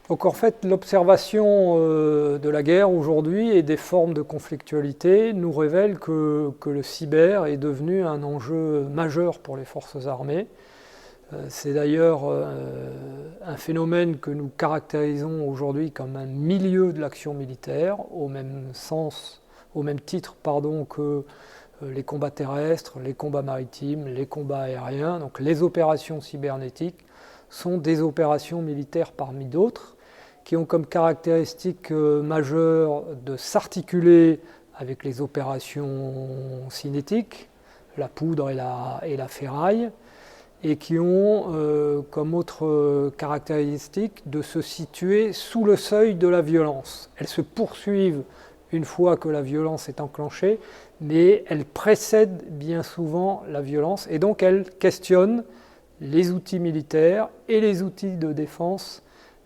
Donc en fait, l'observation de la guerre aujourd'hui et des formes de conflictualité nous révèle que le cyber est devenu un enjeu majeur pour les forces armées. C'est d'ailleurs un phénomène que nous caractérisons aujourd'hui comme un milieu de l'action militaire, au même titre que les combats terrestres, les combats maritimes, les combats aériens. Donc les opérations cybernétiques sont des opérations militaires parmi d'autres, qui ont comme caractéristique majeure de s'articuler avec les opérations cinétiques, la poudre et la ferraille, et qui ont comme autre caractéristique de se situer sous le seuil de la violence. Elles se poursuivent une fois que la violence est enclenchée, mais elles précèdent bien souvent la violence, et donc elles questionnent les outils militaires et les outils de défense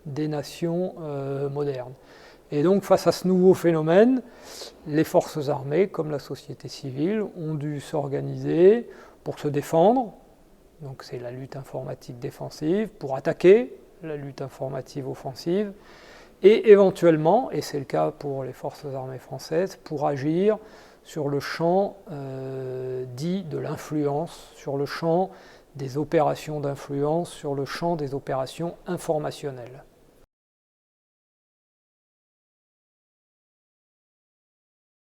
des nations modernes. Et donc face à ce nouveau phénomène, les forces armées, comme la société civile, ont dû s'organiser pour se défendre. Donc c'est la lutte informatique défensive, pour attaquer, la lutte informative offensive, et éventuellement, et c'est le cas pour les forces armées françaises, pour agir sur le champ dit de l'influence, sur le champ des opérations d'influence, sur le champ des opérations informationnelles.